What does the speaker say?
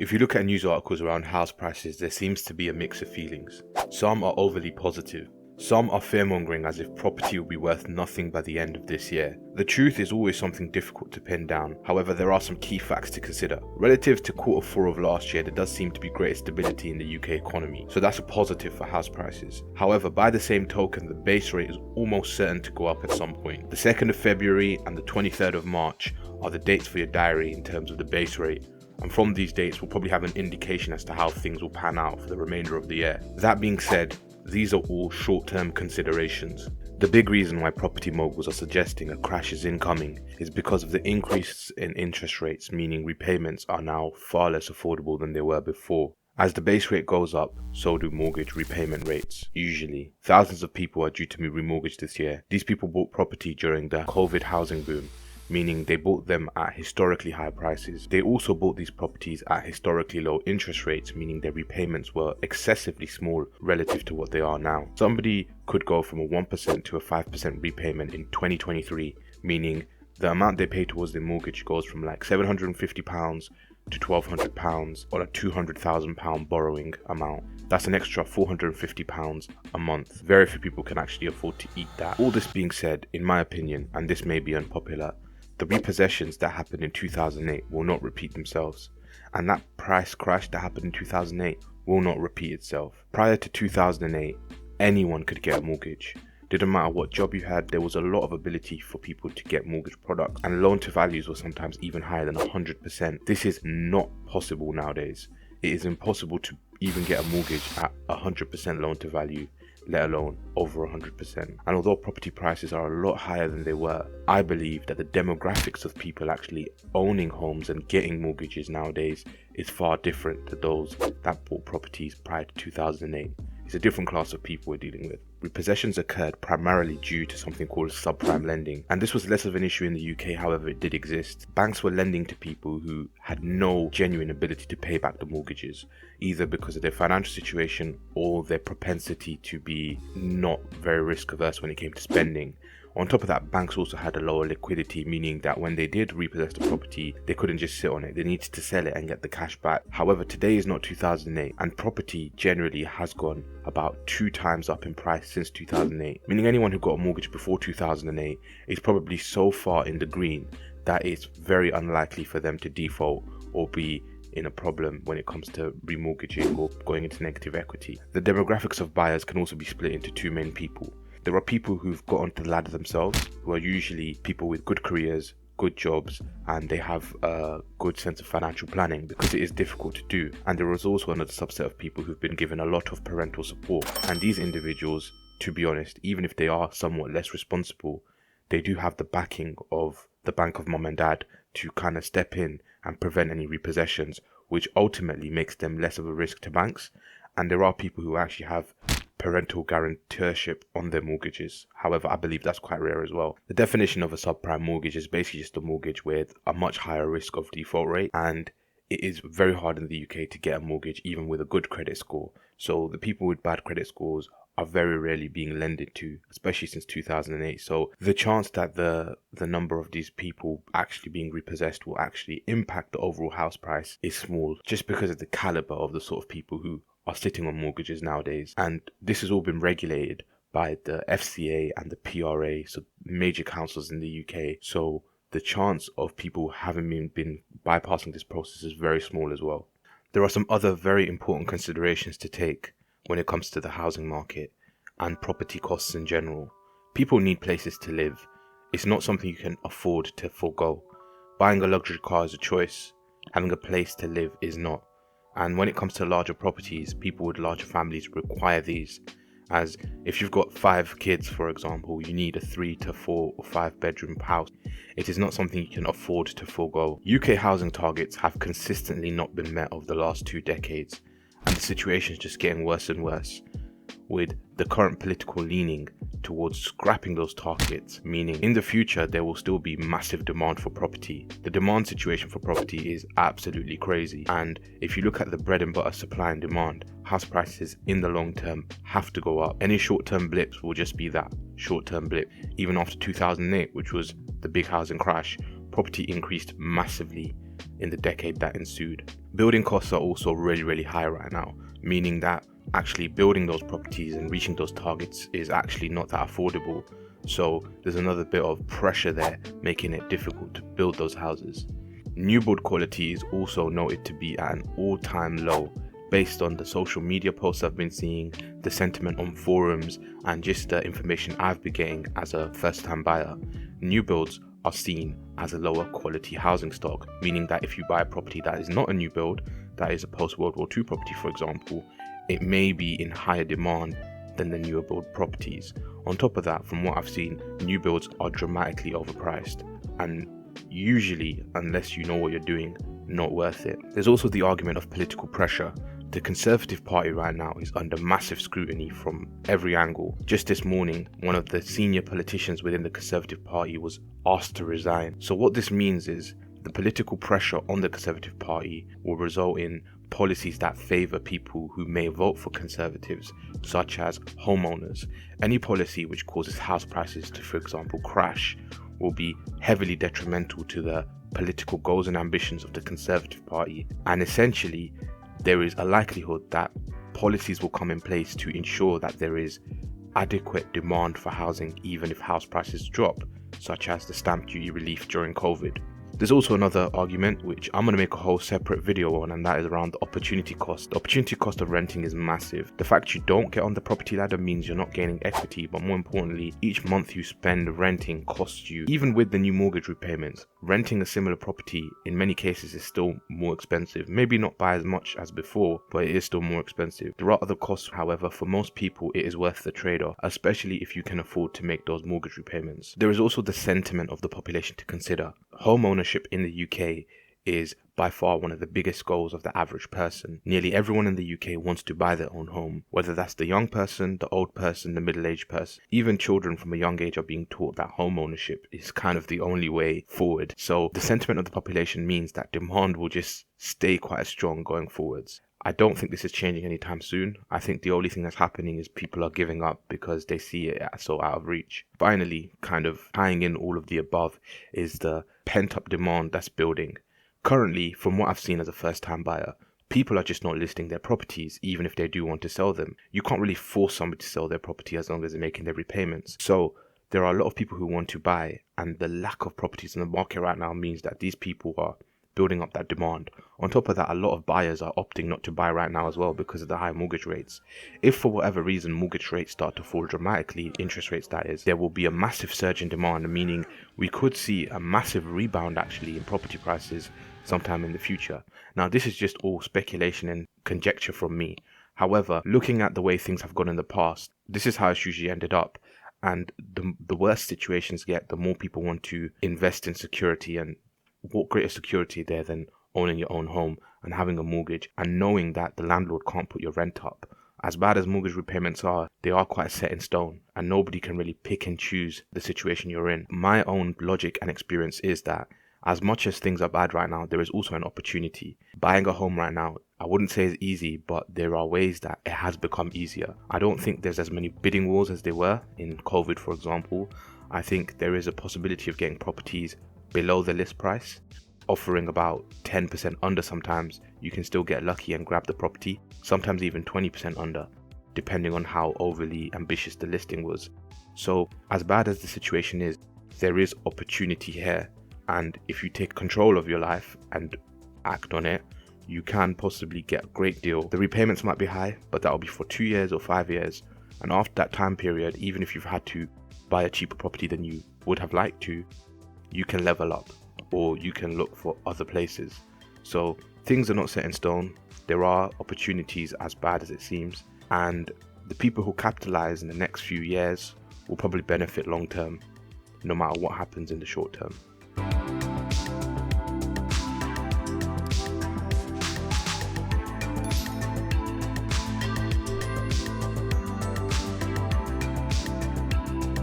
If you look at news articles around house prices, there seems to be a mix of feelings. Some are overly positive. Some are fear-mongering as if property will be worth nothing by the end of this year. The truth is always something difficult to pin down. However, there are some key facts to consider. Relative to Q4 of last year, there does seem to be greater stability in the UK economy, so that's a positive for house prices. However, by the same token, the base rate is almost certain to go up at some point. The 2nd of February and the 23rd of March are the dates for your diary in terms of the base rate. And from these dates, we'll probably have an indication as to how things will pan out for the remainder of the year. That being said, these are all short-term considerations. The big reason why property moguls are suggesting a crash is incoming is because of the increase in interest rates, meaning repayments are now far less affordable than they were before. As the base rate goes up, so do mortgage repayment rates, usually. Thousands of people are due to be remortgaged this year. These people bought property during the COVID housing boom, meaning they bought them at historically high prices. They also bought these properties at historically low interest rates, meaning their repayments were excessively small relative to what they are now. Somebody could go from a 1% to a 5% repayment in 2023, meaning the amount they pay towards their mortgage goes from like £750 to £1,200 on a £200,000 borrowing amount. That's an extra £450 a month. Very few people can actually afford to eat that. All this being said, in my opinion, and this may be unpopular, the repossessions that happened in 2008 will not repeat themselves, and that price crash that happened in 2008 will not repeat itself. Prior to 2008, anyone could get a mortgage. Didn't matter what job you had, there was a lot of ability for people to get mortgage products, and loan to values were sometimes even higher than 100%. This is not possible nowadays. It is impossible to even get a mortgage at 100% loan to value, let alone over 100%. And although property prices are a lot higher than they were, I believe that the demographics of people actually owning homes and getting mortgages nowadays is far different to those that bought properties prior to 2008. It's a different class of people we're dealing with. Repossessions occurred primarily due to something called subprime lending, and this was less of an issue in the UK, however it did exist. Banks were lending to people who had no genuine ability to pay back the mortgages, either because of their financial situation or their propensity to be not very risk averse when it came to spending. On top of that, banks also had a lower liquidity, meaning that when they did repossess the property, they couldn't just sit on it. They needed to sell it and get the cash back. However, today is not 2008, and property generally has gone about 2 times up in price since 2008, meaning anyone who got a mortgage before 2008 is probably so far in the green that it's very unlikely for them to default or be in a problem when it comes to remortgaging or going into negative equity. The demographics of buyers can also be split into 2 main people. There are people who've got onto the ladder themselves, who are usually people with good careers, good jobs, and they have a good sense of financial planning, because it is difficult to do. And there is also another subset of people who've been given a lot of parental support. And these individuals, to be honest, even if they are somewhat less responsible, they do have the backing of the bank of mum and dad to kind of step in and prevent any repossessions, which ultimately makes them less of a risk to banks. And there are people who actually have parental guarantorship on their mortgages. However, I believe that's quite rare as well. The definition of a subprime mortgage is basically just a mortgage with a much higher risk of default rate, and it is very hard in the UK to get a mortgage even with a good credit score. So the people with bad credit scores are very rarely being lended to, especially since 2008. So the chance that the number of these people actually being repossessed will actually impact the overall house price is small, just because of the caliber of the sort of people who are sitting on mortgages nowadays. And this has all been regulated by the FCA and the PRA, so major councils in the UK. So the chance of people having been bypassing this process is very small as well. There are some other very important considerations to take when it comes to the housing market and property costs in general. People need places to live. It's not something you can afford to forego. Buying a luxury car is a choice. Having a place to live is not. And when it comes to larger properties, people with larger families require these. As if you've got 5 kids, for example, you need a 3 to 4 or 5 bedroom house. It is not something you can afford to forego. UK housing targets have consistently not been met over the last 2 decades, and the situation is just getting worse and worse, with the current political leaning towards scrapping those targets, meaning in the future there will still be massive demand for property. The demand situation for property is absolutely crazy, and if you look at the bread and butter supply and demand, house prices in the long term have to go up. Any short-term blips will just be that, short-term blip. Even after 2008, which was the big housing crash, property increased massively in the decade that ensued. Building costs are also really high right now, meaning that actually building those properties and reaching those targets is actually not that affordable. So there's another bit of pressure there, making it difficult to build those houses. New build quality is also noted to be at an all-time low, based on the social media posts I've been seeing, the sentiment on forums, and just the information I've been getting as a first-time buyer. New builds are seen as a lower quality housing stock, meaning that if you buy a property that is not a new build, that is a post-World War II property for example, it may be in higher demand than the newer build properties. On top of that, from what I've seen, new builds are dramatically overpriced, and usually, unless you know what you're doing, not worth it. There's also the argument of political pressure. The Conservative Party right now is under massive scrutiny from every angle. Just this morning, one of the senior politicians within the Conservative Party was asked to resign. So what this means is the political pressure on the Conservative Party will result in policies that favour people who may vote for Conservatives, such as homeowners. Any policy which causes house prices to, for example, crash will be heavily detrimental to the political goals and ambitions of the Conservative Party, and essentially there is a likelihood that policies will come in place to ensure that there is adequate demand for housing even if house prices drop, such as the stamp duty relief during COVID. There's also another argument which I'm going to make a whole separate video on, and that is around the opportunity cost. The opportunity cost of renting is massive. The fact you don't get on the property ladder means you're not gaining equity, but more importantly, each month you spend renting costs you. Even with the new mortgage repayments, renting a similar property in many cases is still more expensive. Maybe not by as much as before, but it is still more expensive. There are other costs, however. For most people it is worth the trade-off, especially if you can afford to make those mortgage repayments. There is also the sentiment of the population to consider. Home ownership in the UK is by far one of the biggest goals of the average person. Nearly everyone in the UK wants to buy their own home, whether that's the young person, the old person, the middle-aged person. Even children from a young age are being taught that home ownership is kind of the only way forward. So the sentiment of the population means that demand will just stay quite strong going forwards. I don't think this is changing anytime soon. I think the only thing that's happening is people are giving up because they see it so out of reach. Finally, kind of tying in all of the above, is the pent-up demand that's building. Currently, from what I've seen as a first-time buyer, people are just not listing their properties even if they do want to sell them. You can't really force somebody to sell their property as long as they're making their repayments. So there are a lot of people who want to buy, and the lack of properties in the market right now means that these people are building up that demand. On top of that, a lot of buyers are opting not to buy right now as well because of the high mortgage rates. If for whatever reason mortgage rates start to fall dramatically, interest rates that is, there will be a massive surge in demand, meaning we could see a massive rebound actually in property prices sometime in the future. Now this is just all speculation and conjecture from me. However, looking at the way things have gone in the past, this is how it's usually ended up. And the worse situations get, the more people want to invest in security, and what greater security there than owning your own home and having a mortgage and knowing that the landlord can't put your rent up. As bad as mortgage repayments are, they are quite set in stone and nobody can really pick and choose the situation you're in. My own logic and experience is that as much as things are bad right now, there is also an opportunity. Buying a home right now, I wouldn't say is easy, but there are ways that it has become easier. I don't think there's as many bidding wars as there were in COVID, for example. I think there is a possibility of getting properties below the list price, offering about 10% under sometimes. You can still get lucky and grab the property, sometimes even 20% under, depending on how overly ambitious the listing was. So as bad as the situation is, there is opportunity here, and if you take control of your life and act on it, you can possibly get a great deal. The repayments might be high, but that will be for 2 years or 5 years, and after that time period, even if you've had to buy a cheaper property than you would have liked to, you can level up or you can look for other places. So things are not set in stone. There are opportunities as bad as it seems, and the people who capitalize in the next few years will probably benefit long term, no matter what happens in the short term.